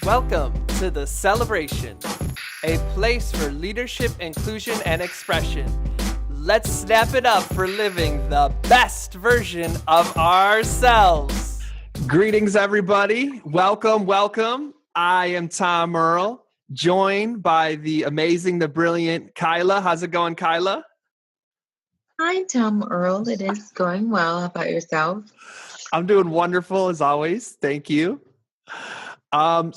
Welcome to The Celebration, a place for leadership, inclusion, and expression. Let's snap it up for living the best version of ourselves. Greetings, everybody. Welcome. I am Tom Earl, joined by the amazing, the brilliant Kyla. How's it going, Kyla? Hi, Tom Earl. It is going well. How about yourself? I'm doing wonderful as always. Thank you. How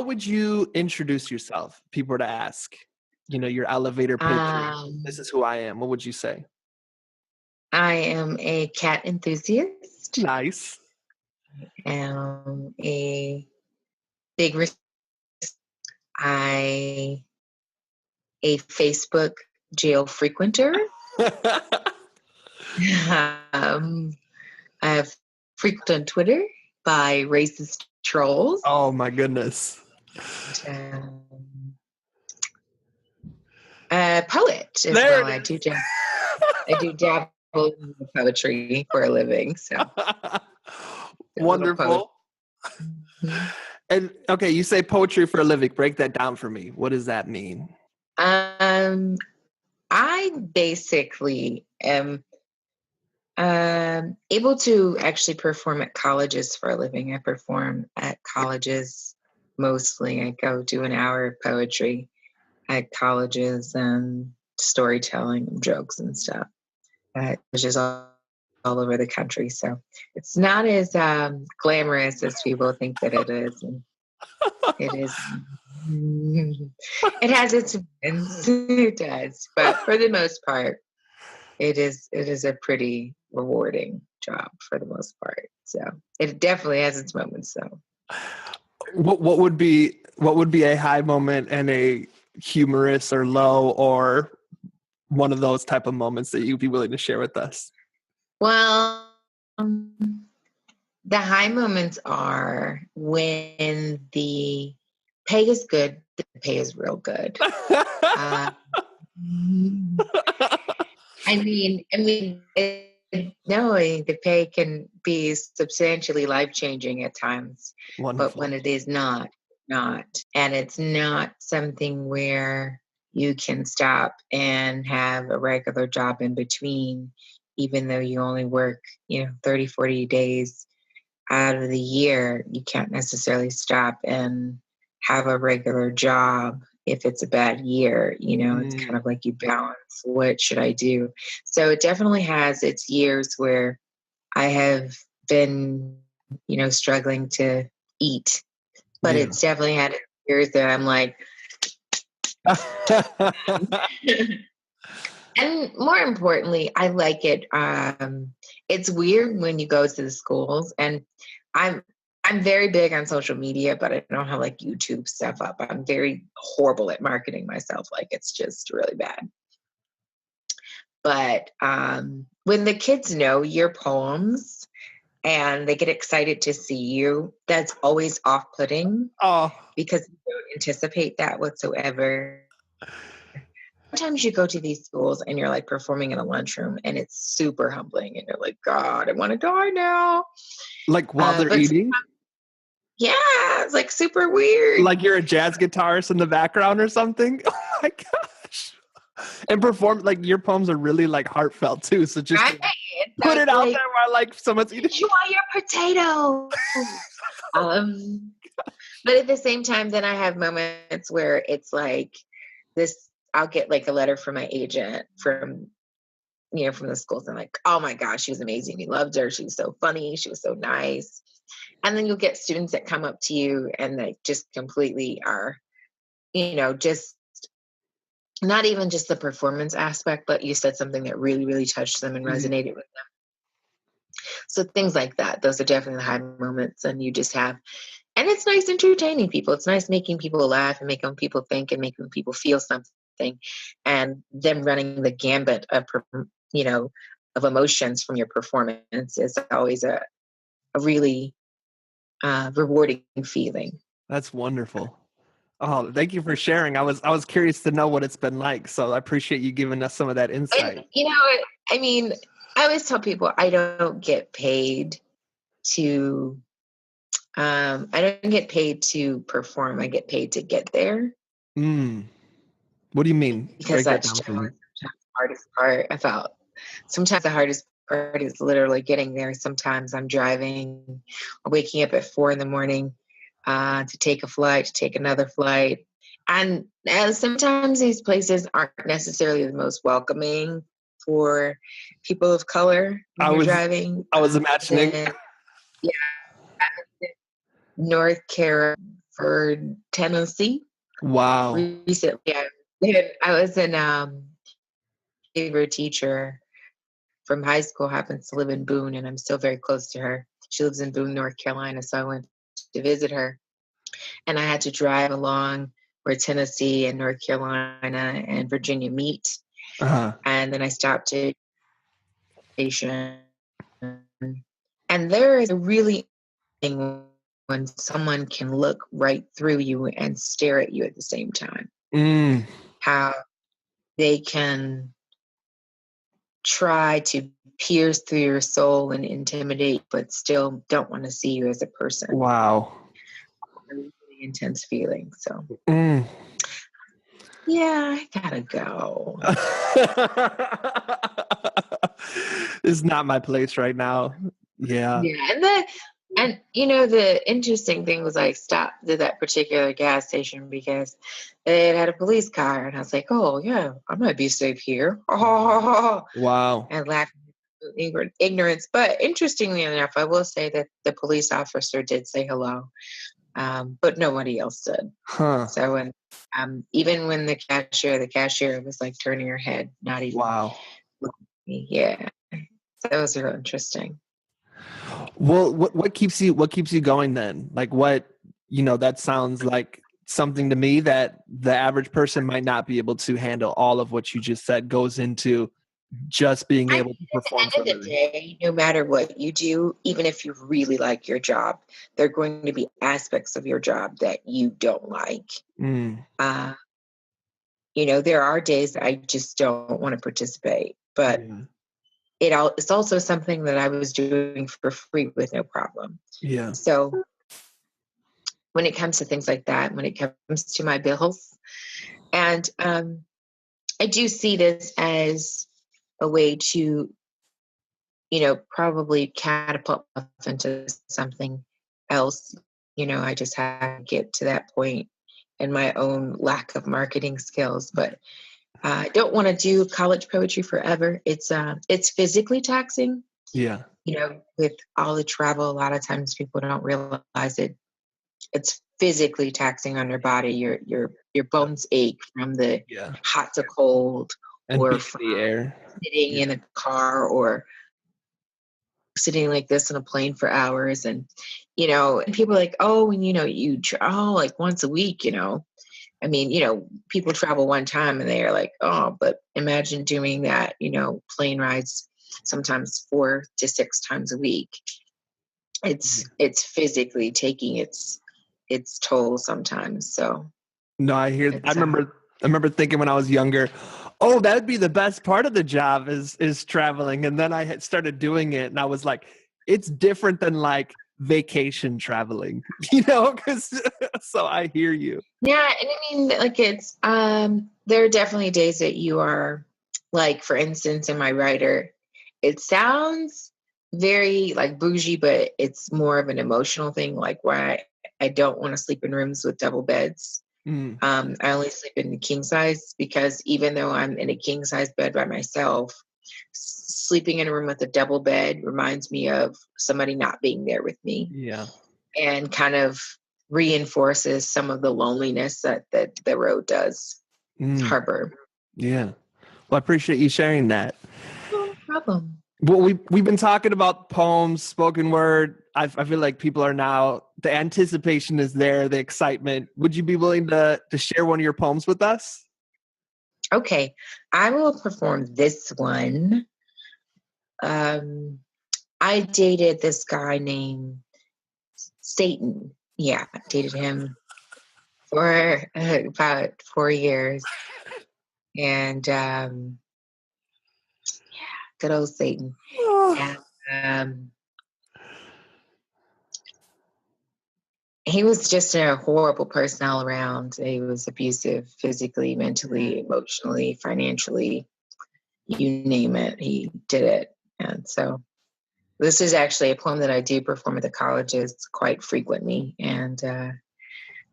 would you introduce yourself? If people were to ask, your elevator pitch. This is who I am. What would you say? I am a cat enthusiast. Nice. I am a big a Facebook jail frequenter. I have frequent on Twitter by racist trolls. Oh my goodness. Poet as well. I do dabble in poetry for a living. So wonderful. And okay, you say poetry for a living. Break that down for me. What does that mean? I basically am able to actually perform at colleges for a living. I perform at colleges mostly. I go do an hour of poetry at colleges and storytelling and jokes and stuff, which is all over the country. So it's not as glamorous as people think that it is. And it is. It has its moments. It does, but for the most part, it is a pretty rewarding job for the most part. So it definitely has its moments. So, what would be a high moment and a humorous or low or one of those type of moments that you'd be willing to share with us? Well, the high moments are when the pay is good. The pay is real good. I mean, the pay can be substantially life-changing at times. Wonderful. But when it is not, and it's not something where you can stop and have a regular job in between, even though you only work, 30, 40 days out of the year, you can't necessarily stop and have a regular job if it's a bad year. It's kind of like you balance, what should I do? So it definitely has its years where I have been, struggling to eat, but it's definitely had years that I'm like, and more importantly, I like it. It's weird when you go to the schools, and I'm very big on social media, but I don't have like YouTube stuff up. I'm very horrible at marketing myself. Like, it's just really bad. But when the kids know your poems and they get excited to see you, that's always off-putting. Oh, because you don't anticipate that whatsoever. Sometimes you go to these schools and you're like performing in a lunchroom and it's super humbling and you're like, God, I want to die now. Like while they're eating? Yeah, it's like super weird. Like you're a jazz guitarist in the background or something? Oh my gosh. And perform, like your poems are really like heartfelt too. So just put it out there while like someone's eating. You want your potato. But at the same time, then I have moments where it's like this, I'll get like a letter from my agent from the schools. And like, oh my gosh, she was amazing. We loved her. She was so funny. She was so nice. And then you'll get students that come up to you and they just completely are, just not even just the performance aspect, but you said something that really, really touched them and resonated with them. So things like that, those are definitely the high moments. And you just have, and it's nice entertaining people. It's nice making people laugh and making people think and making people feel something, and them running the gambit of, of emotions from your performance is always a really rewarding feeling. That's wonderful. Oh, thank you for sharing. I was curious to know what it's been like. So I appreciate you giving us some of that insight. And, I always tell people I don't get paid to I don't get paid to perform. I get paid to get there. What do you mean? Because Break that that's down for me. generally the hardest part. I felt sometimes the hardest part is literally getting there. Sometimes I'm driving, waking up at 4 a.m. To take a flight, to take another flight. And sometimes these places aren't necessarily the most welcoming for people of color when you're driving. I was imagining. Yeah, North Carolina for Tennessee. Wow. Recently, I was in favorite teacher from high school happens to live in Boone, and I'm still very close to her. She lives in Boone, North Carolina, so I went to visit her, and I had to drive along where Tennessee and North Carolina and Virginia meet, and then I stopped at a station, and there is a really thing when someone can look right through you and stare at you at the same time. How they can try to pierce through your soul and intimidate, but still don't want to see you as a person. Wow. A really intense feeling. So, yeah, I gotta go. It's not my place right now. Yeah. Yeah, and the interesting thing was I stopped at that particular gas station because it had a police car, and I was like, "Oh yeah, I might be safe here." Wow. And lack of ignorance, but interestingly enough, I will say that the police officer did say hello, but nobody else did. So when even when the cashier was like turning her head, not even wow. looking at me. Yeah, so that was real interesting. Well, what keeps you going then? Like that sounds like something to me that the average person might not be able to handle. All of what you just said goes into just being able to perform for a living. At the end of the day, no matter what you do, even if you really like your job, there are going to be aspects of your job that you don't like. There are days that I just don't want to participate, but it's also something that I was doing for free with no problem. Yeah. So when it comes to things like that, when it comes to my bills, and I do see this as a way to, probably catapult myself into something else. I just have to get to that point in my own lack of marketing skills, but I don't want to do college poetry forever. It's physically taxing. Yeah. With all the travel, a lot of times people don't realize it. It's physically taxing on your body. Your bones ache from the hot to cold, and or from the air, sitting in a car, or sitting like this in a plane for hours. And and people are like, oh, and you travel like once a week. I mean, people travel one time and they are like, oh, but imagine doing that, plane rides sometimes 4 to 6 times a week. It's physically taking its toll sometimes. So no, I hear. I remember thinking when I was younger, oh, that'd be the best part of the job is traveling. And then I had started doing it, and I was like, it's different than like vacation traveling, because so I hear you. Yeah, and I mean, like it's there are definitely days that you are like, for instance, in my writer, it sounds very like bougie, but it's more of an emotional thing, like why I don't want to sleep in rooms with double beds. I only sleep in the king size because even though I'm in a king size bed by myself, sleeping in a room with a double bed reminds me of somebody not being there with me. Yeah. And kind of reinforces some of the loneliness that the road does harbor. Yeah. Well, I appreciate you sharing that. No problem. Well, we've been talking about poems, spoken word. I feel like people are now, the anticipation is there, the excitement. Would you be willing to share one of your poems with us? Okay, I will perform this one. I dated this guy named Satan. Yeah, I dated him for about 4 years. And good old Satan. And He was just a horrible person all around. He was abusive physically, mentally, emotionally, financially, you name it. He did it. And so this is actually a poem that I do perform at the colleges quite frequently, and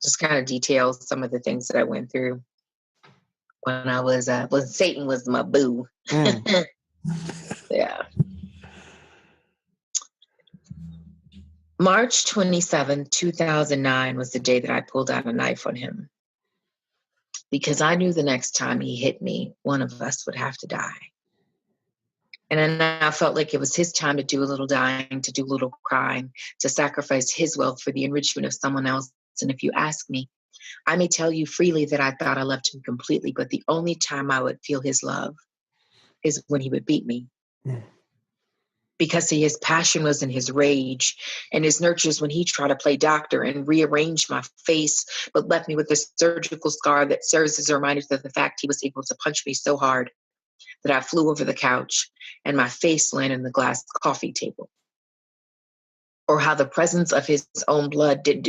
just kind of details some of the things that I went through when Satan was my boo. Yeah. March 27, 2009 was the day that I pulled out a knife on him, because I knew the next time he hit me, one of us would have to die. And then I felt like it was his time to do a little dying, to do a little crying, to sacrifice his wealth for the enrichment of someone else. And if you ask me, I may tell you freely that I thought I loved him completely, but the only time I would feel his love is when he would beat me. Because his passion was in his rage, and his nurtures when he tried to play doctor and rearrange my face, but left me with a surgical scar that serves as a reminder of the fact he was able to punch me so hard that I flew over the couch and my face landed on the glass coffee table. Or how the presence of his own blood didn't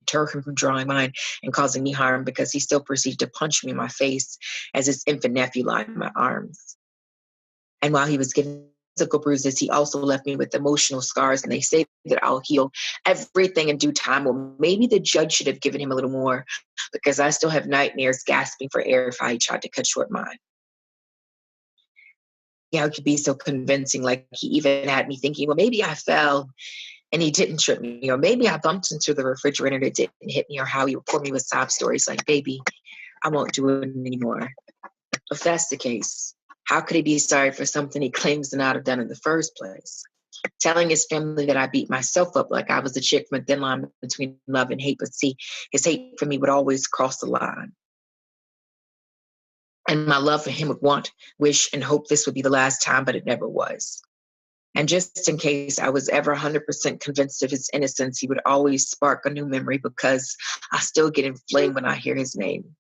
deter him from drawing mine and causing me harm, because he still proceeded to punch me in my face as his infant nephew lied in my arms. And while he was giving physical bruises, he also left me with emotional scars, and they say that I'll heal everything in due time. Well, maybe the judge should have given him a little more, because I still have nightmares gasping for air if I tried to cut short mine. Yeah, it could be so convincing. Like, he even had me thinking, well, maybe I fell and he didn't trip me, or maybe I bumped into the refrigerator and it didn't hit me, or how he would pour me with sob stories like, baby, I won't do it anymore. If that's the case, how could he be sorry for something he claims to not have done in the first place? Telling his family that I beat myself up like I was a chick from a thin line between love and hate. But see, his hate for me would always cross the line. And my love for him would want, wish, and hope this would be the last time, but it never was. And just in case I was ever 100% convinced of his innocence, he would always spark a new memory, because I still get inflamed when I hear his name.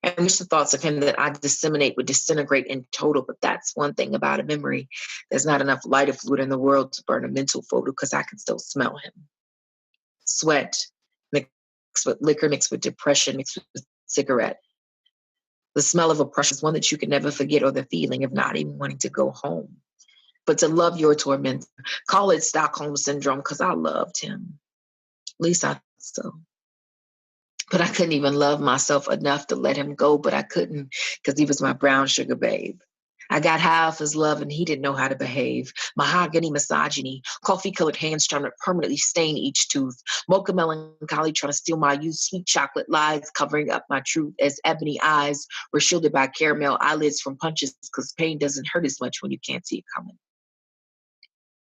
And wish the thoughts of him that I disseminate would disintegrate in total. But that's one thing about a memory. There's not enough lighter fluid in the world to burn a mental photo, because I can still smell him. Sweat mixed with liquor, mixed with depression, mixed with cigarette. The smell of oppression is one that you can never forget, or the feeling of not even wanting to go home. But to love your tormentor, call it Stockholm Syndrome, because I loved him. At least I thought so. But I couldn't even love myself enough to let him go, but I couldn't, because he was my brown sugar babe. I got high off his love and he didn't know how to behave. Mahogany misogyny, coffee-colored hands trying to permanently stain each tooth. Mocha melancholy trying to steal my youth. Sweet chocolate lies covering up my truth, as ebony eyes were shielded by caramel eyelids from punches, because pain doesn't hurt as much when you can't see it coming.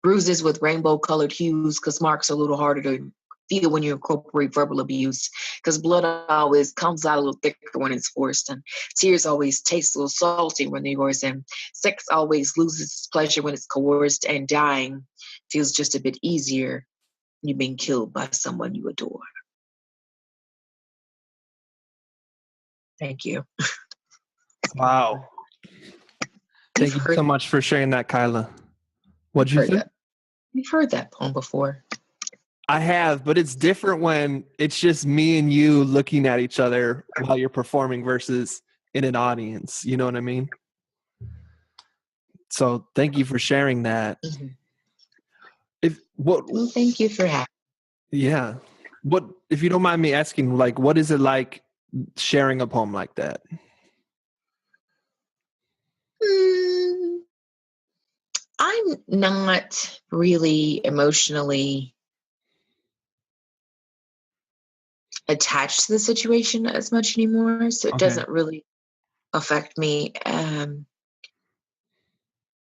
Bruises with rainbow-colored hues, because marks are a little harder to feel when you incorporate verbal abuse, because blood always comes out a little thicker when it's forced, and tears always taste a little salty when they're yours, and sex always loses its pleasure when it's coerced, and dying feels just a bit easier when you're being killed by someone you adore. Thank you. Wow. Thank you so much for sharing that, Kyla. What'd you say? You've heard that poem before. I have, but it's different when it's just me and you looking at each other while you're performing versus in an audience. You know what I mean? So thank you for sharing that. Mm-hmm. Well, thank you for having me. Yeah. What, if you don't mind me asking, like, what is it like sharing a poem like that? I'm not really emotionally attached to the situation as much anymore, so it doesn't really affect me.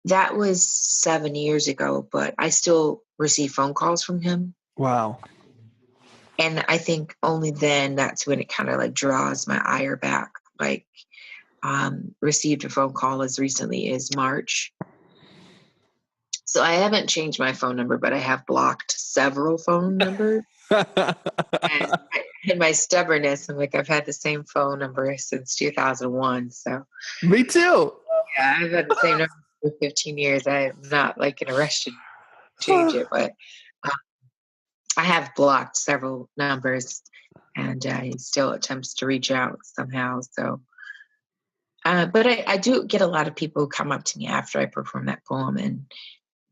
That was 7 years ago, but I still receive phone calls from him. Wow. And I think only then that's when it kind of like draws my ire back. Like, received a phone call as recently as March. So I haven't changed my phone number, but I have blocked several phone numbers. And in my stubbornness, I'm like, I've had the same phone number since 2001. So me too. Yeah, I've had the same number for 15 years. I'm not like in a rush to change it, but I have blocked several numbers, and he still attempts to reach out somehow. So, but I do get a lot of people who come up to me after I perform that poem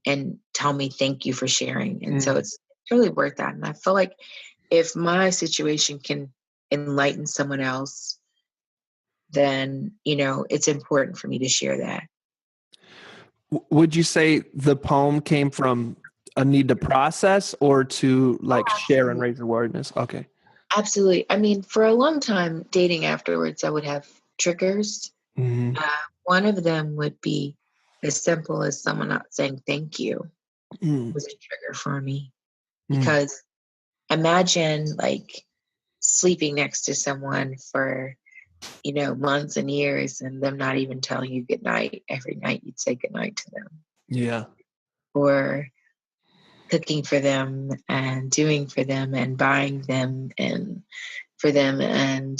and tell me thank you for sharing. And so it's really worth that. And I feel like if my situation can enlighten someone else, then, it's important for me to share that. Would you say the poem came from a need to process or to share and raise awareness? Okay. Absolutely. I mean, for a long time, dating afterwards, I would have triggers. Mm-hmm. One of them would be as simple as someone not saying thank you was a trigger for me. Because imagine sleeping next to someone for, months and years and them not even telling you good night. Every night you'd say good night to them. Yeah. Or cooking for them and doing for them and buying them and for them and,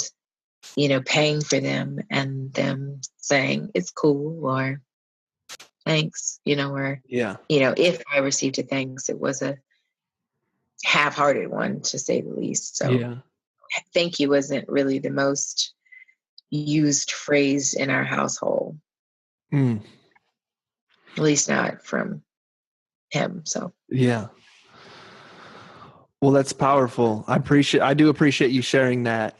paying for them and them saying it's cool or thanks, or, Yeah. if I received a thanks, it was a half-hearted one to say the least. So Yeah. thank you wasn't really the most used phrase in our household. At least not from him. So yeah. Well, that's powerful. I do appreciate you sharing that.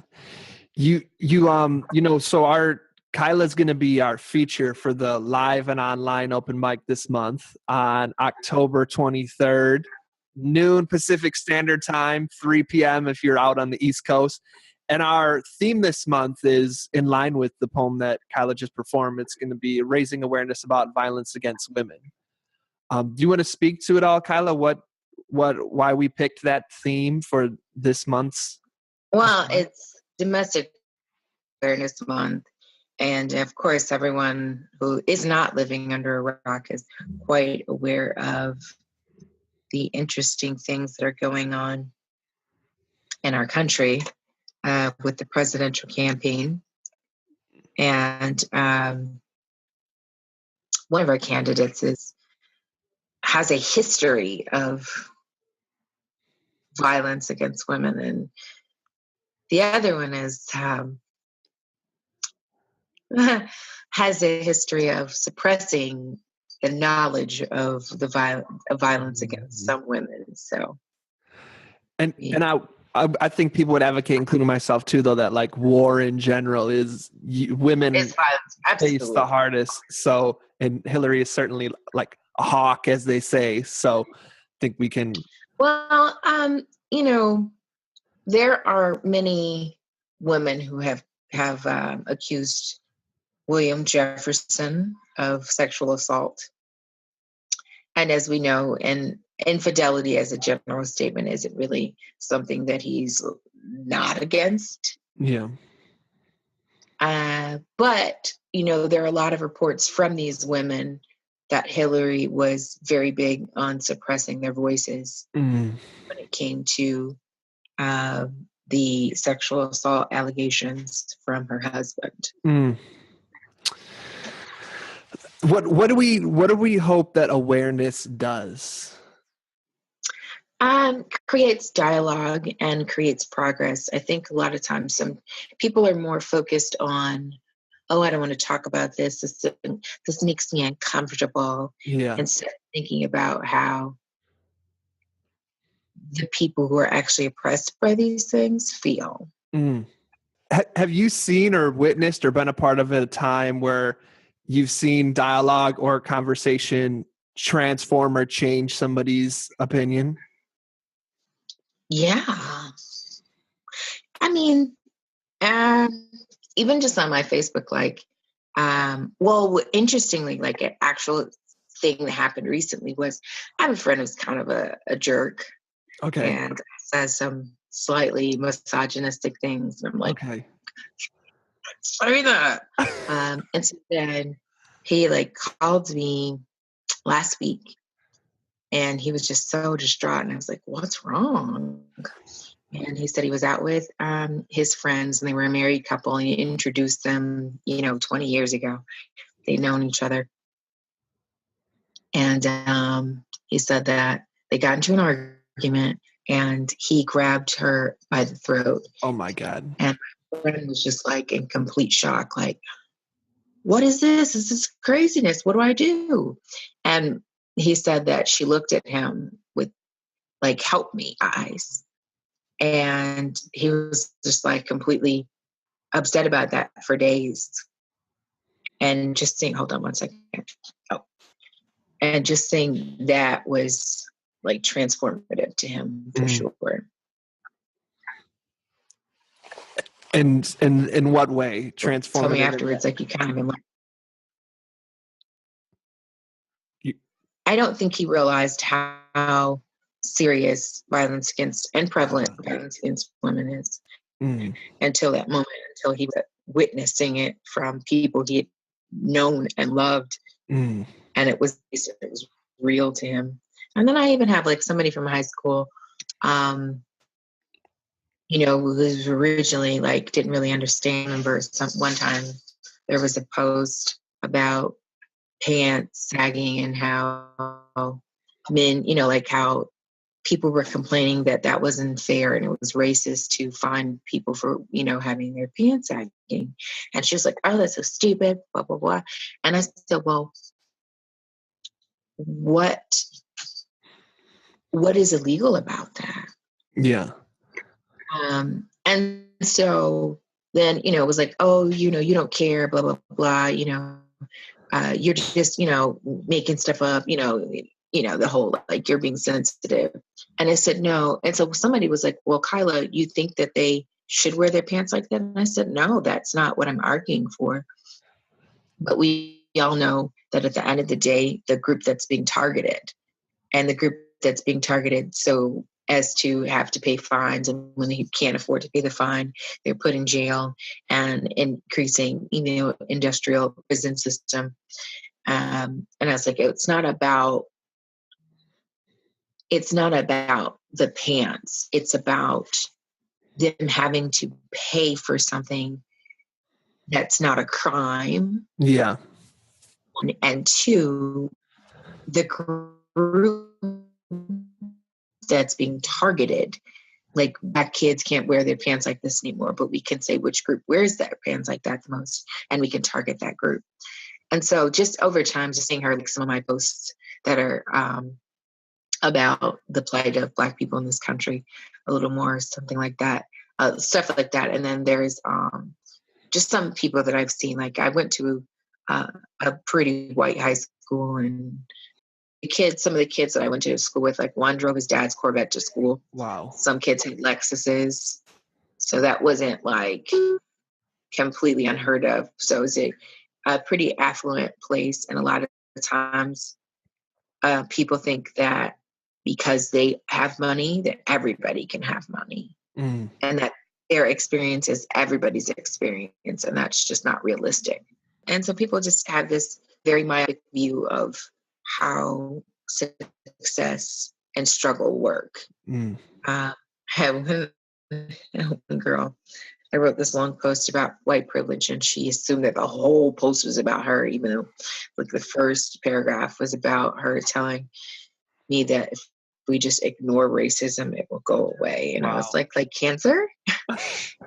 So our Kyla's going to be our feature for the live and online open mic this month on October 23rd, noon Pacific Standard Time, 3 p.m. if you're out on the East Coast. And our theme this month is in line with the poem that Kyla just performed. It's going to be raising awareness about violence against women. Do you want to speak to it all, Kyla? Why we picked that theme for this month's? Well, it's Domestic Awareness Month. And of course, everyone who is not living under a rock is quite aware of the interesting things that are going on in our country with the presidential campaign. And one of our candidates has a history of violence against women. And the other one has a history of suppressing the knowledge of violence against some women. So, and I think people would advocate, including myself too, though, that war in general is women face the hardest. So, and Hillary is certainly like a hawk, as they say. So, I think we can. Well, there are many women who have accused William Jefferson of sexual assault. And as we know, infidelity as a general statement isn't really something that he's not against. Yeah. But, there are a lot of reports from these women that Hillary was very big on suppressing their voices when it came to the sexual assault allegations from her husband. What do we hope that awareness does? Creates dialogue and creates progress. I think a lot of times some people are more focused on, oh, I don't want to talk about this. This makes me uncomfortable. Yeah. Instead of thinking about how the people who are actually oppressed by these things feel. Have you seen or witnessed or been a part of a time where you've seen dialogue or conversation transform or change somebody's opinion? Yeah. I mean, even just on my Facebook, interestingly, an actual thing that happened recently was I have a friend who's kind of a jerk. Okay. And says some slightly misogynistic things. And I'm like, okay, say that. And so then he called me last week and he was just so distraught. And I was like, what's wrong? And he said he was out with his friends and they were a married couple and he introduced them, 20 years ago. They'd known each other. And he said that they got into an argument and he grabbed her by the throat. Oh my God. And my friend was just like in complete shock, like, what is this? This is craziness. What do I do? And he said that she looked at him with like, help me eyes. And he was just like completely upset about that for days. And just saying, hold on one second. Oh, and just saying that was like transformative to him for sure. And in what way? Transformative? Told me afterwards, like, you kind of been like, I don't think he realized how serious violence against and prevalent violence against women is until that moment, until he was witnessing it from people he had known and loved. And it was real to him. And then I even have like somebody from high school, you know, who was originally like didn't really understand. I remember one time there was a post about pants sagging and how men, you know, like how people were complaining that that wasn't fair and it was racist to fine people for, you know, having their pants sagging. And she was like, oh, that's so stupid, blah, blah, blah. And I said, well, what is illegal about that? Yeah. And so then, you know, it was like, oh, you know, you don't care, blah, blah, blah, you know, you're just, you know, making stuff up, you know, the whole, like, you're being sensitive. And I said, no. And so somebody was like, well, Kyla, you think that they should wear their pants like that? And I said, no, that's not what I'm arguing for. But we all know that at the end of the day, the group that's being targeted and the group that's being targeted so as to have to pay fines, and when they can't afford to pay the fine, they're put in jail and increasing, you know, industrial prison system. And I was like, it's not about the pants. It's about them having to pay for something that's not a crime. Yeah. And two, the group that's being targeted, like, black kids can't wear their pants like this anymore, but we can say which group wears their pants like that the most, and we can target that group. And so just over time, just seeing her, like some of my posts that are about the plight of Black people in this country a little more, something like that, stuff like that. And then there's just some people that I've seen, like I went to a pretty white high school, and some of the kids that I went to school with, like one drove his dad's Corvette to school. Wow. Some kids had Lexuses. So that wasn't like completely unheard of. So it was a pretty affluent place. And a lot of times people think that because they have money, that everybody can have money. And that their experience is everybody's experience. And that's just not realistic. And so people just have this very myopic view of how success and struggle work. I had one girl, I wrote this long post about white privilege, and she assumed that the whole post was about her, even though like the first paragraph was about her telling me that if we just ignore racism, it will go away. And wow. I was like cancer?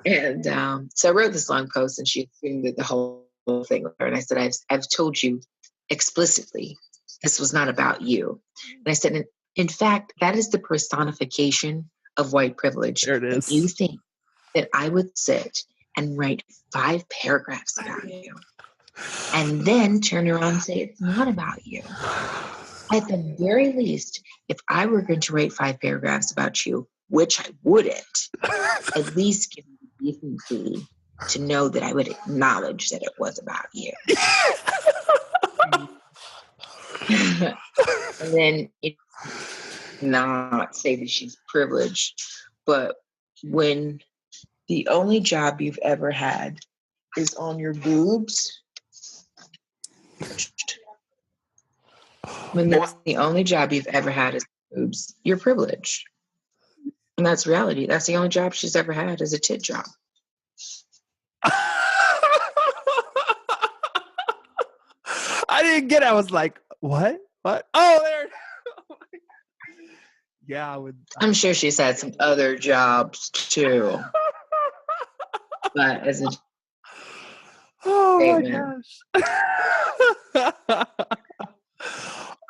And so I wrote this long post, and she assumed that the whole thing with her. And I said, I've told you explicitly, this was not about you. And I said, in fact, that is the personification of white privilege. There it is. You think that I would sit and write 5 paragraphs about you and then turn around and say it's not about you. At the very least, if I were going to write 5 paragraphs about you, which I wouldn't, at least give me the decency to know that I would acknowledge that it was about you. And then not say that she's privileged, but when the only job you've ever had is on your boobs, when that's the only job you've ever had is boobs, you're privileged. And that's reality. That's the only job she's ever had, is a tit job. I didn't get it. I was like, what? Oh, there. Yeah, I would. I'm sure she's had some other jobs too, but as a Oh statement. my gosh.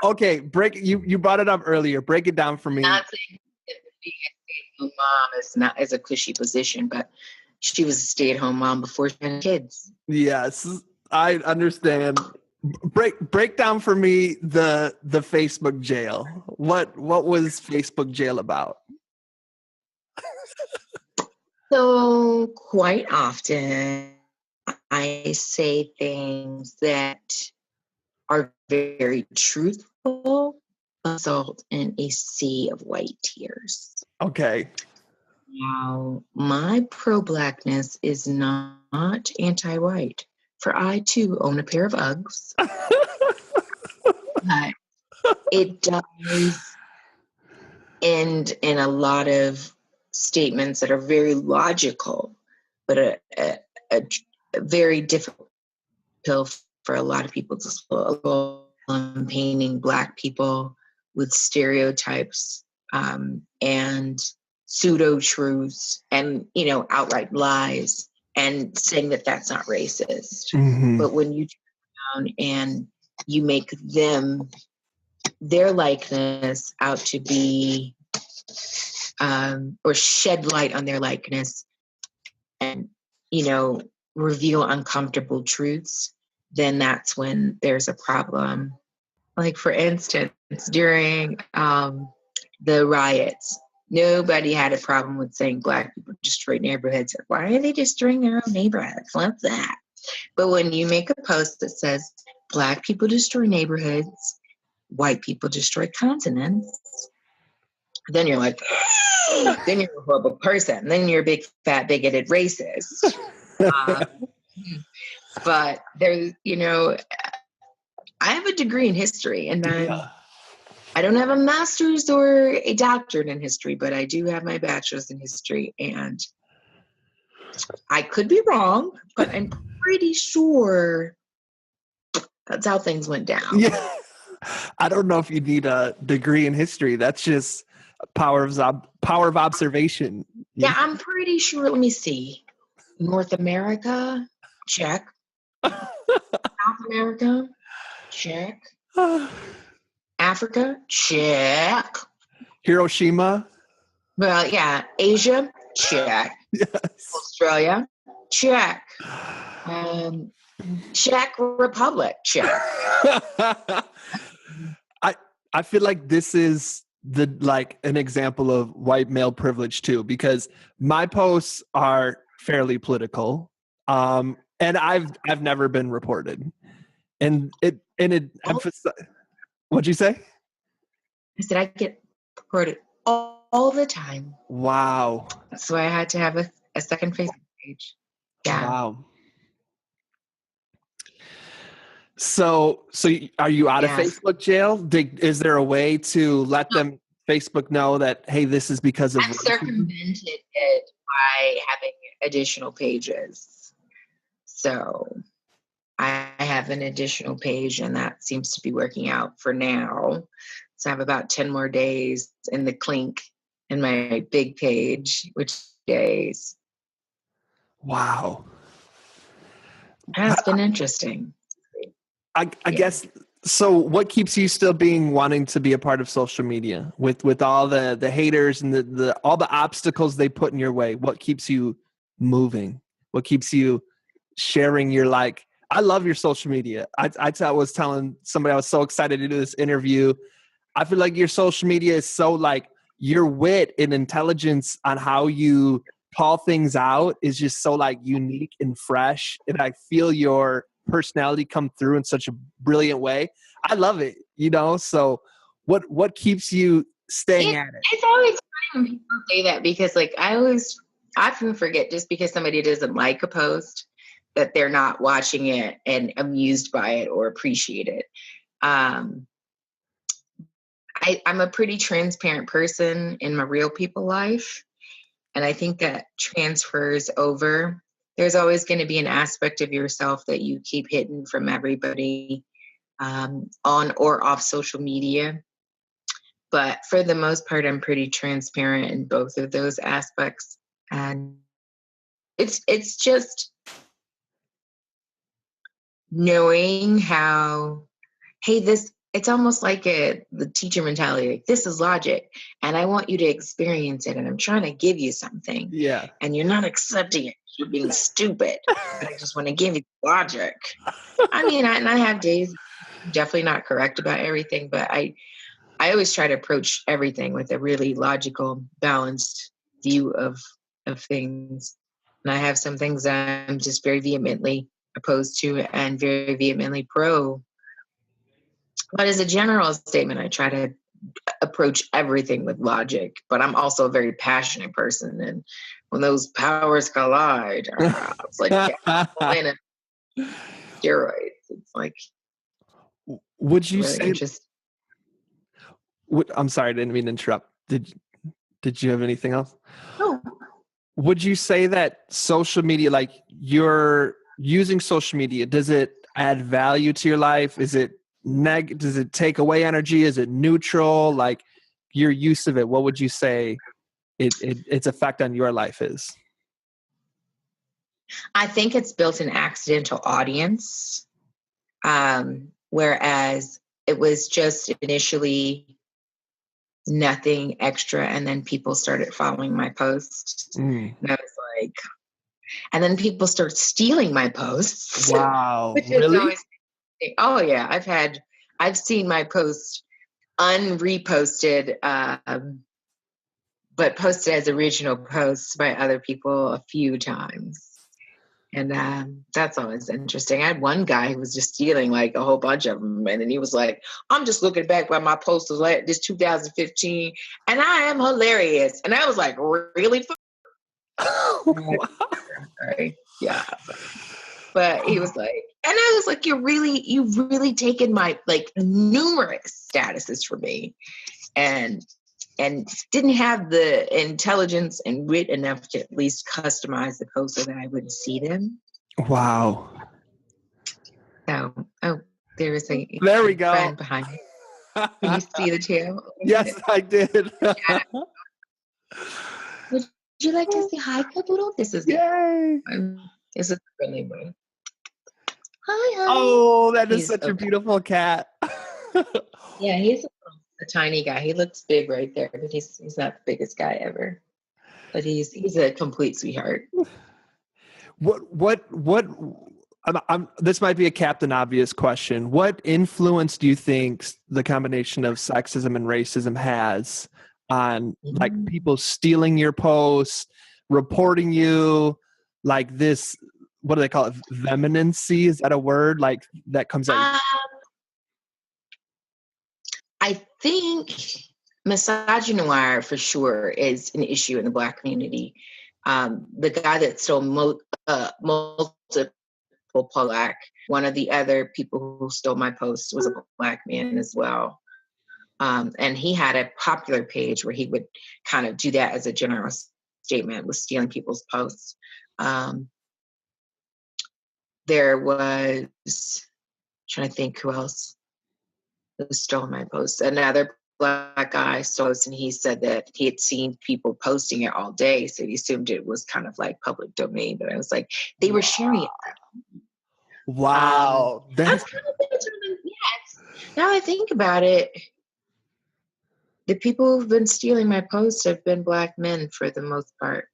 Okay, you brought it up earlier. Break it down for me. Not saying that being a stay-at-home mom is a cushy position, but she was a stay-at-home mom before she had kids. Yes, I understand. Break down for me the Facebook jail. What was Facebook jail about? So quite often I say things that are very truthful, result in a sea of white tears. Okay. Now, my pro-blackness is not anti-white, for I too own a pair of Uggs. But it does end in a lot of statements that are very logical, but a very difficult pill for a lot of people to swallow. Painting Black people with stereotypes and pseudo truths and outright lies, and saying that that's not racist. Mm-hmm. But when you turn around and you make them their likeness out to be or shed light on their likeness and reveal uncomfortable truths, then that's when there's a problem. Like, for instance, during the riots, nobody had a problem with saying Black people destroy neighborhoods. Why are they destroying their own neighborhoods? What's that? But when you make a post that says Black people destroy neighborhoods, white people destroy continents, then you're like, then you're a horrible person. Then you're a big, fat, bigoted racist. But there's, I have a degree in history, and I don't have a master's or a doctorate in history, but I do have my bachelor's in history. And I could be wrong, but I'm pretty sure that's how things went down. Yeah. I don't know if you need a degree in history. That's just power of observation. Yeah, I'm pretty sure. Let me see. North America, check. South America, check. Africa, check. Hiroshima. Well, yeah. Asia, check. Yes. Australia, check. Czech Republic, check. I feel like this is an example of white male privilege too, because my posts are fairly political, and I've never been reported, and it what'd you say? I said I get reported all the time. Wow. So I had to have a second Facebook page. Yeah. Wow. So are you out of Facebook jail? Is there a way to let them Facebook know that, hey, this is because of I've circumvented it by having additional pages. So I have an additional page, and that seems to be working out for now. So I have about 10 more days in the clink in my big page, which days. Wow. That's been interesting. I guess, so what keeps you still wanting to be a part of social media with all the haters and the all the obstacles they put in your way? What keeps you moving? What keeps you sharing your, I love your social media. I was telling somebody I was so excited to do this interview. I feel like your social media is so your wit and intelligence on how you call things out is just so unique and fresh. And I feel your personality come through in such a brilliant way. I love it, so what keeps you staying at it? It's always funny when people say that, because I often forget, just because somebody doesn't like a post, that they're not watching it and amused by it or appreciate it. I'm a pretty transparent person in my real people life, and I think that transfers over. There's always going to be an aspect of yourself that you keep hidden from everybody on or off social media. But for the most part, I'm pretty transparent in both of those aspects. And it's just knowing how, hey, it's almost like the teacher mentality, like, this is logic and I want you to experience it and I'm trying to give you something. Yeah. And you're not accepting it. You're being stupid, but I just want to give you logic. I mean, I have days definitely not correct about everything, but I always try to approach everything with a really logical, balanced view of things. And I have some things that I'm just very vehemently opposed to and very vehemently pro. But as a general statement, I try to approach everything with logic. But I'm also a very passionate person. And when those powers collide, it's like in steroids. It's like, would you really say? interesting. I'm sorry, I didn't mean to interrupt. Did you have anything else? Oh. Would you say that social media, like you're using social media, does it add value to your life? Is it does it take away energy? Is it neutral? Like your use of it, what would you say its effect on your life is? I think it's built an accidental audience, whereas it was just initially nothing extra, and then people started following my posts. And I was like, and then people start stealing my posts. Wow. Which Really? is always, oh yeah, I've seen my post unreposted, but posted as original posts by other people a few times. And that's always interesting. I had one guy who was just stealing like a whole bunch of them. And then he was like, I'm just looking back by my post was like this 2015 and I am hilarious. And I was like, really? Sorry. Yeah. But he was like, and I was like, you've really taken my like numerous statuses from me and didn't have the intelligence and wit enough to at least customize the post so that I wouldn't see them. Wow. So, there was there we go. Friend behind me. Can you see the tail? Yes, I did. Would you like to say hi, Caboodle? This is Yay. This is a friendly boy. Hi. Oh, that is such a beautiful cat. Yeah, he's a tiny guy. He looks big right there, but he's not the biggest guy ever. But he's a complete sweetheart. This might be a Captain Obvious question. What influence do you think the combination of sexism and racism has on like people stealing your posts, reporting you, like this? What do they call it? Vehemency? Is that a word? Like that comes out? I think misogynoir for sure is an issue in the Black community. The guy that stole multiple Black, one of the other people who stole my post was a Black man as well. And he had a popular page where he would kind of do that as a general statement with stealing people's posts. There was, trying to think who else who stole my post. Another Black guy stole it, and he said that he had seen people posting it all day, so he assumed it was kind of like public domain. But I was like, they were sharing it. Wow. That's kind of yes. Now I think about it, the people who've been stealing my posts have been Black men for the most part.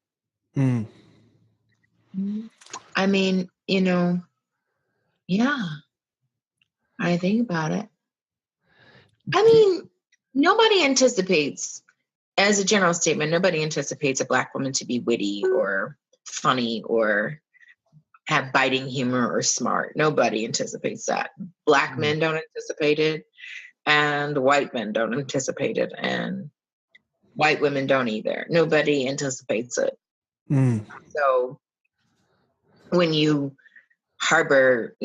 I mean, yeah. I think about it. I mean, nobody anticipates, as a general statement, nobody anticipates a Black woman to be witty or funny or have biting humor or smart. Nobody anticipates that. Black men don't anticipate it, and white men don't anticipate it, and white women don't either. Nobody anticipates it. So when you harbor,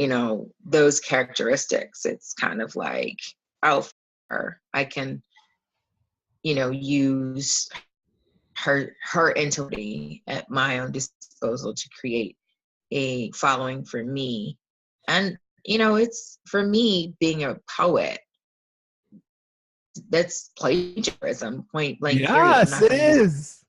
those characteristics, it's kind of like, I can, use her integrity at my own disposal to create a following for me. And, it's for me being a poet, that's plagiarism, point blank period. I'm Yes, not it going to use is.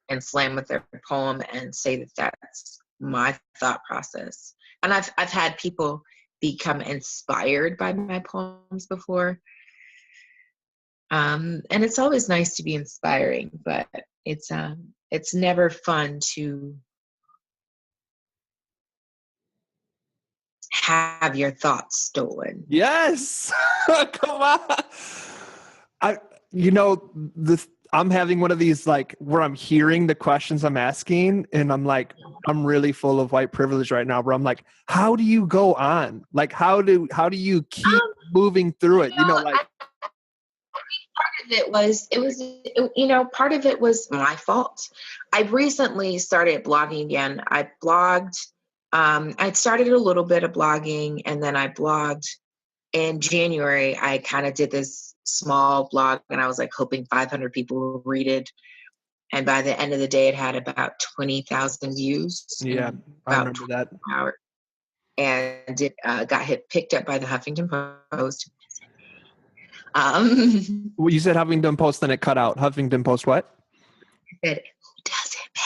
and slam with their poem and say that that's my thought process. And I've had people become inspired by my poems before. And it's always nice to be inspiring, but it's never fun to have your thoughts stolen. Yes. Come on. I'm having one of these like where I'm hearing the questions I'm asking and I'm like, I'm really full of white privilege right now, where I'm like, how do you go on? Like, how do you keep moving through it? Part of it was my fault. I recently started blogging again. I blogged, I started a little bit of blogging, and then I blogged in January. I kind of did this small blog, and I was like hoping 500 people will read it. And by the end of the day, it had about 20,000 views. Yeah, I remember that. Hours. And it got picked up by the Huffington Post. Well, you said Huffington Post, then it cut out. Huffington Post what? I said, who doesn't pay?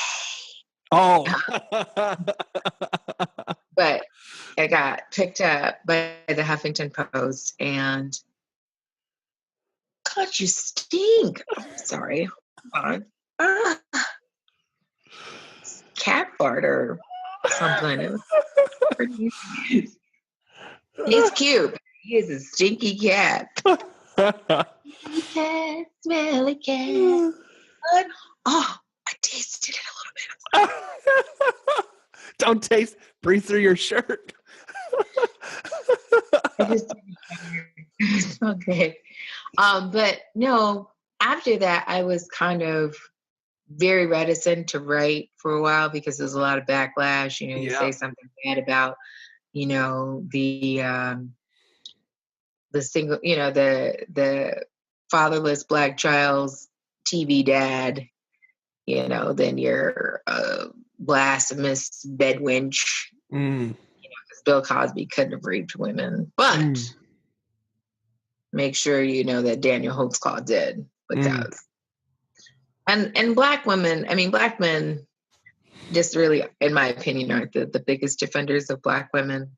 Oh. But it got picked up by the Huffington Post, and God, you stink. Oh, sorry. Hold on. Cat fart or something. He's cute. He is a stinky cat. Cat, smelly cat. Oh, I tasted it a little bit. Don't taste. Breathe through your shirt. It's so good. But no, after that, I was kind of very reticent to write for a while because there's a lot of backlash. You say something bad about, the single, the fatherless Black child's TV dad, then you're a blasphemous bedwench. Because Bill Cosby couldn't have raped women, but make sure you know that Daniel Holtzclaw did, because and Black women, Black men just really, in my opinion, aren't the biggest defenders of Black women,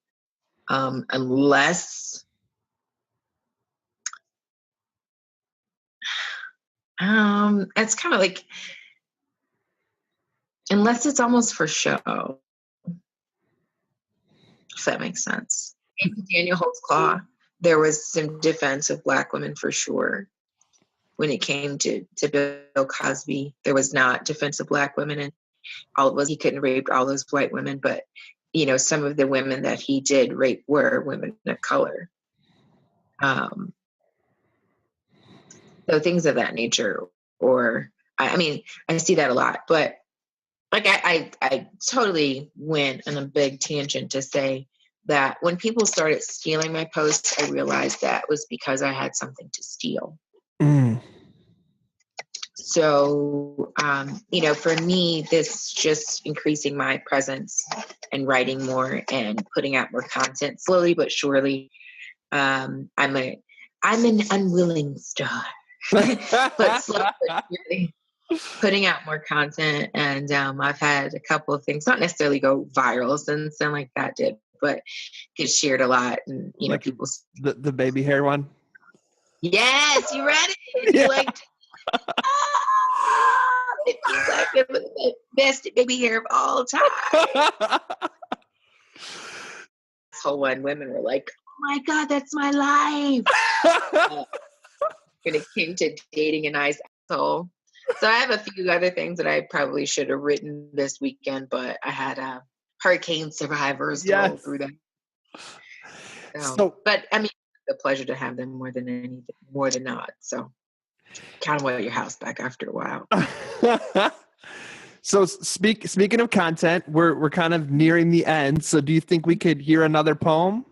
unless it's kind of like, unless it's almost for show, if that makes sense. In Daniel Holtzclaw, there was some defense of Black women for sure. When it came to Bill Cosby, there was not defense of Black women, and all it was, he couldn't rape all those white women, but some of the women that he did rape were women of color. So things of that nature, or I see that a lot, but like I totally went on a big tangent to say that when people started stealing my posts, I realized that was because I had something to steal. So, for me, this just increasing my presence and writing more and putting out more content slowly but surely. I'm an unwilling star, but slowly but surely putting out more content. And I've had a couple of things not necessarily go viral since then, like that did, but get shared a lot. And like people, the baby hair one. Yes, you read it. You liked. 50 Black women with the best baby hair of all time. So when women were like, "Oh my God, that's my life." When it came to dating a nice asshole. So I have a few other things that I probably should have written this weekend, but I had hurricane survivors go through them. But it's a pleasure to have them more than not. So kind of want your house back after a while. So speaking of content, we're kind of nearing the end. So do you think we could hear another poem?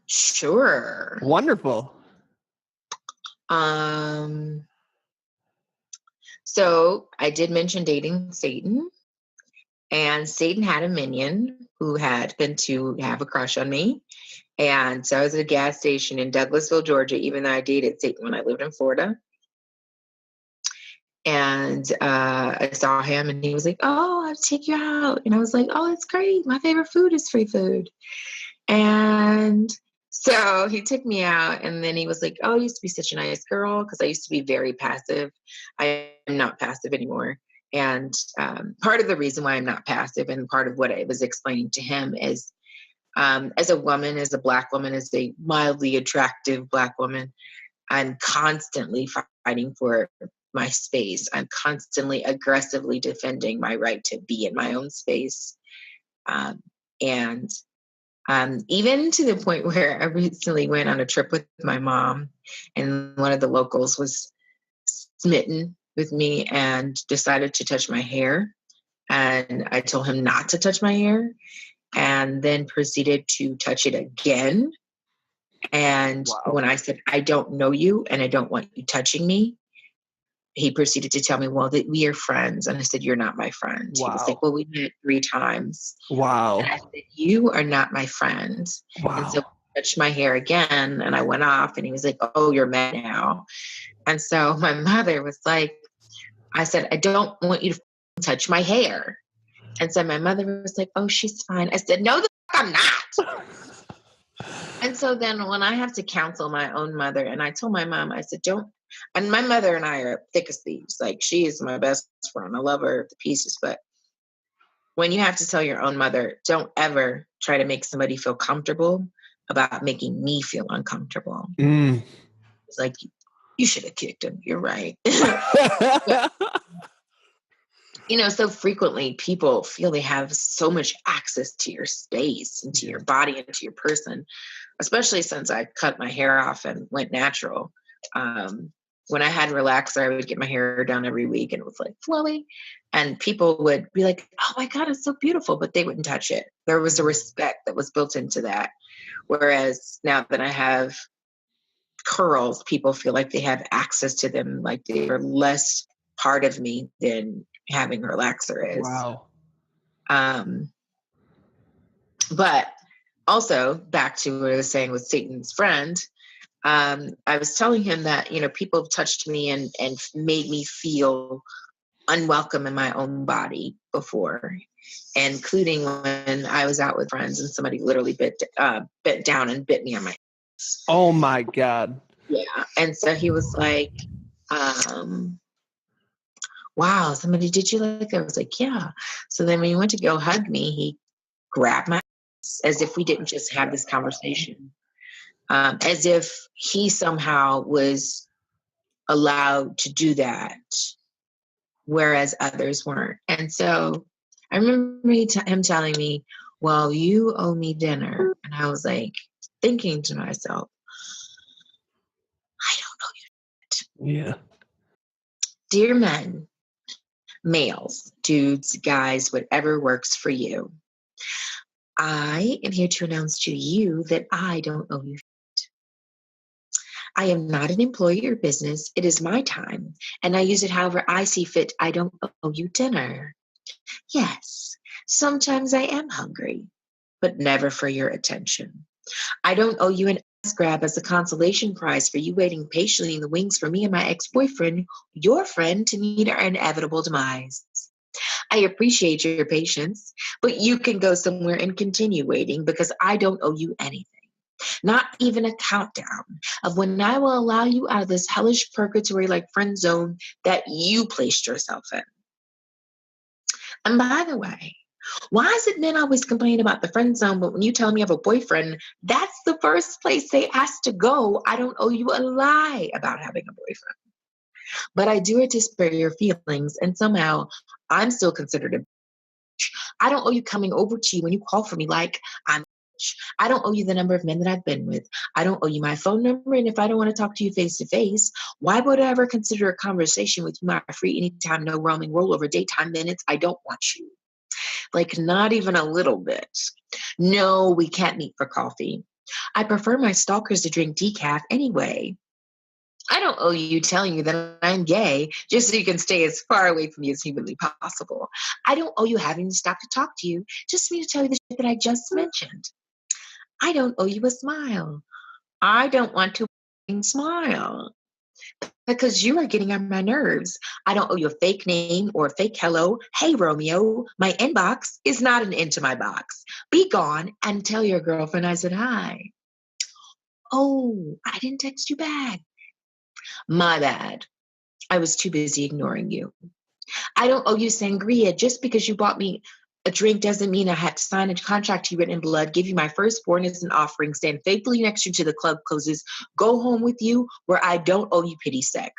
Sure. Wonderful. So I did mention dating Satan, and Satan had a minion who happened to have a crush on me. And so I was at a gas station in Douglasville, Georgia, even though I dated Satan when I lived in Florida. And I saw him and he was like, oh, I'll take you out. And I was like, oh, it's great. My favorite food is free food. And so he took me out and then he was like, oh, you used to be such a nice girl. Because I used to be very passive. I am not passive anymore. And part of the reason why I'm not passive and part of what I was explaining to him is as a woman, as a Black woman, as a mildly attractive Black woman, I'm constantly fighting for my space. I'm constantly aggressively defending my right to be in my own space. And even to the point where I recently went on a trip with my mom, and one of the locals was smitten with me and decided to touch my hair. And I told him not to touch my hair, and then proceeded to touch it again. And when I said, I don't know you and I don't want you touching me, he proceeded to tell me, well, that we are friends. And I said, you're not my friend. He was like, well, we met 3 times. Wow. And I said, you are not my friend. Wow. And so he touched my hair again and I went off and he was like, oh, you're mad now. And so my mother was like, I said, I don't want you to touch my hair. And so my mother was like, oh, she's fine. I said, no, the fuck I'm not. And so then when I have to counsel my own mother, and I told my mom, I said, don't, and my mother and I are thick as thieves. Like, she is my best friend. I love her to pieces. But when you have to tell your own mother, don't ever try to make somebody feel comfortable about making me feel uncomfortable. It's like, you should have kicked him. You're right. But, so frequently people feel they have so much access to your space and to your body and to your person, especially since I cut my hair off and went natural. When I had relaxer, I would get my hair done every week and it was like flowy. And people would be like, oh my God, it's so beautiful, but they wouldn't touch it. There was a respect that was built into that. Whereas now that I have curls, people feel like they have access to them, like they are less part of me than having relaxer is. Wow. But also back to what I was saying with Satan's friend, I was telling him that, people have touched me and made me feel unwelcome in my own body before, including when I was out with friends and somebody literally bit down and bit me on my ass. Oh my God. Yeah. And so he was like, wow, somebody did you like that? I was like, yeah. So then when he went to go hug me, he grabbed my ass as if we didn't just have this conversation. As if he somehow was allowed to do that, whereas others weren't. And so I remember him telling me, well, you owe me dinner. And I was like, thinking to myself, I don't know you. Yeah. Dear men, males, dudes, guys, whatever works for you, I am here to announce to you that I don't owe you. I am not an employee or business. It is my time, and I use it however I see fit. I don't owe you dinner. Yes, sometimes I am hungry, but never for your attention. I don't owe you an ass grab as a consolation prize for you waiting patiently in the wings for me and my ex-boyfriend, your friend, to meet our inevitable demise. I appreciate your patience, but you can go somewhere and continue waiting because I don't owe you anything. Not even a countdown of when I will allow you out of this hellish purgatory like friend zone that you placed yourself in. And by the way, why is it men always complain about the friend zone, but when you tell me you have a boyfriend, that's the first place they ask to go? I don't owe you a lie about having a boyfriend. But I do it to spare your feelings, and somehow I'm still considered a bitch. I don't owe you coming over to you when you call for me like I'm a bitch. I don't owe you the number of men that I've been with. I don't owe you my phone number, and if I don't want to talk to you face to face, why would I ever consider a conversation with you my free anytime, no roaming, rollover daytime minutes? I don't want you. Like, not even a little bit. No, we can't meet for coffee. I prefer my stalkers to drink decaf anyway. I don't owe you telling you that I'm gay just so you can stay as far away from me as humanly possible. I don't owe you having to stop to talk to you just for me to tell you the shit that I just mentioned. I don't owe you a smile. I don't want to smile because you are getting on my nerves. I don't owe you a fake name or a fake hello. Hey, Romeo, my inbox is not an into my box. Be gone and tell your girlfriend I said hi. Oh, I didn't text you back. My bad. I was too busy ignoring you. I don't owe you sangria. Just because you bought me a drink doesn't mean I had to sign a contract to you written in blood, give you my firstborn as an offering, stand faithfully next to you till the club closes, go home with you where I don't owe you pity sex.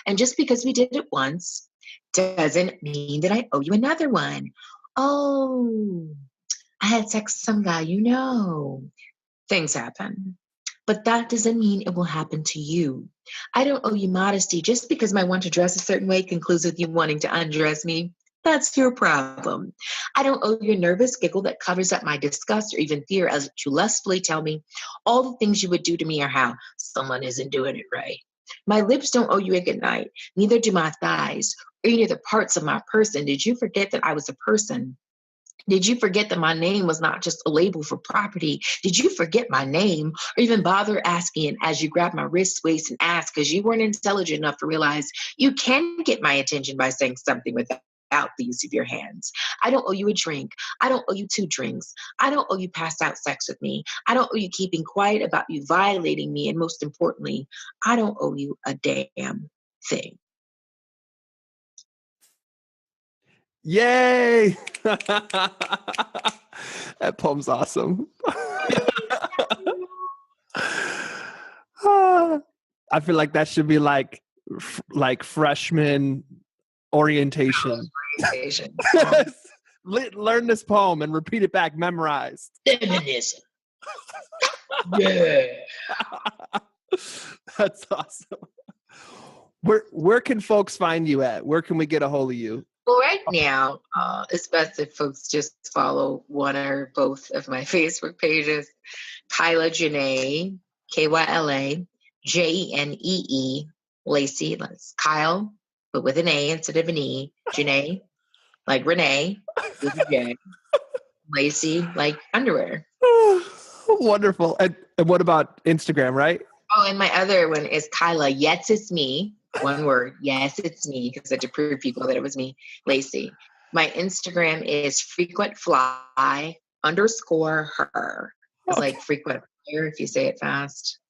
And just because we did it once doesn't mean that I owe you another one. Oh, I had sex with some guy, you know. Things happen. But that doesn't mean it will happen to you. I don't owe you modesty. Just because my want to dress a certain way concludes with you wanting to undress me, that's your problem. I don't owe you a nervous giggle that covers up my disgust or even fear as you lustfully tell me all the things you would do to me or how someone isn't doing it right. My lips don't owe you a good night. Neither do my thighs or any of the parts of my person. Did you forget that I was a person? Did you forget that my name was not just a label for property? Did you forget my name or even bother asking as you grabbed my wrist, waist, and ass because you weren't intelligent enough to realize you can get my attention by saying something without the use of your hands? I don't owe you a drink. I don't owe you 2 drinks. I don't owe you passed out sex with me. I don't owe you keeping quiet about you violating me. And most importantly, I don't owe you a damn thing. Yay! That poem's awesome. I feel like that should be like freshman orientation. Learn this poem and repeat it back, memorized. Feminism. Yeah. That's awesome. Where can folks find you at? Where can we get a hold of you? Well, right now, it's best if folks just follow one or both of my Facebook pages. Kyla Janee, Kyla Jenee, Lacey. That's Kyle, but with an A instead of an E. Janee, like Renee, with a J. Lacey, like underwear. Wonderful. And what about Instagram, right? Oh, and my other one is Kyla. Yes, it's me. One word. Yes, it's me, because I had to prove people that it was me, Lacey. My Instagram is frequentfly_her. It's like frequent flyer if you say it fast.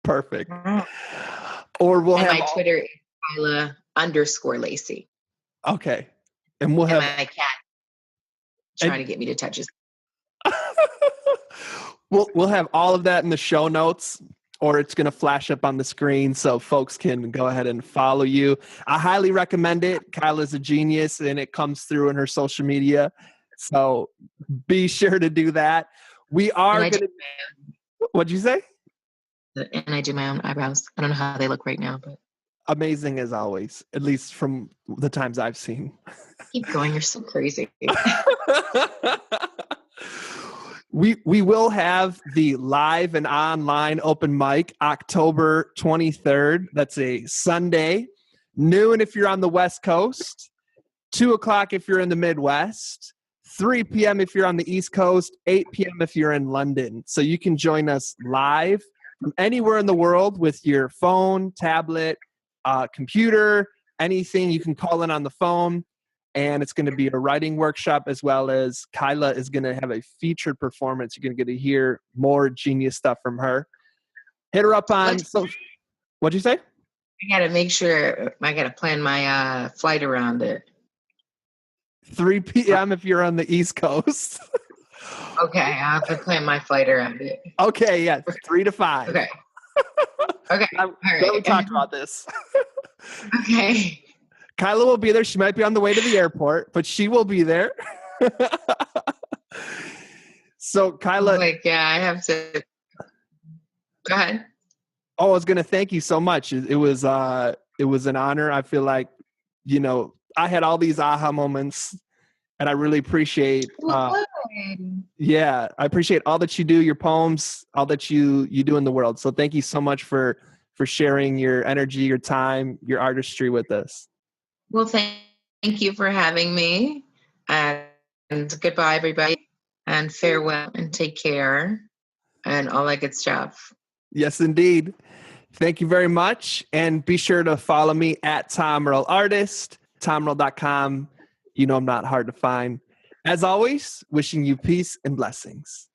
Perfect. Or we'll and have my Twitter is Kyla_Lacey. Okay. And we'll and have my cat trying to get me to touch his. We'll have all of that in the show notes, or it's going to flash up on the screen so folks can go ahead and follow you. I highly recommend it. Kyla's a genius, and it comes through in her social media. So be sure to do that. We are going to... What'd you say? And I do my own eyebrows. I don't know how they look right now, but... Amazing as always, at least from the times I've seen. Keep going. You're so crazy. We will have the live and online open mic October 23rd. That's a Sunday. Noon if you're on the West Coast. 2 o'clock if you're in the Midwest. 3 p.m. if you're on the East Coast. 8 p.m. if you're in London. So you can join us live from anywhere in the world with your phone, tablet, computer, anything. You can call in on the phone. And it's going to be a writing workshop, as well as Kyla is going to have a featured performance. You're going to get to hear more genius stuff from her. Hit her up on... What'd you say? I got to make sure. I got to plan my flight around it. 3 p.m. if you're on the East Coast. Okay, I have to plan my flight around it. Okay, yeah, 3 to 5. Okay. Okay. All right. We talked about this. Okay. Kyla will be there. She might be on the way to the airport, but she will be there. So, Kyla... yeah, I have to... Go ahead. Oh, I was going to thank you so much. It was an honor. I feel like, I had all these aha moments, and I really appreciate... I appreciate all that you do, your poems, all that you do in the world. So thank you so much for sharing your energy, your time, your artistry with us. Well, thank you for having me, and goodbye, everybody, and farewell, and take care. and all that good stuff. Yes, indeed. Thank you very much. And be sure to follow me at TomRealArtist, TomReal.com. You know I'm not hard to find. As always, wishing you peace and blessings.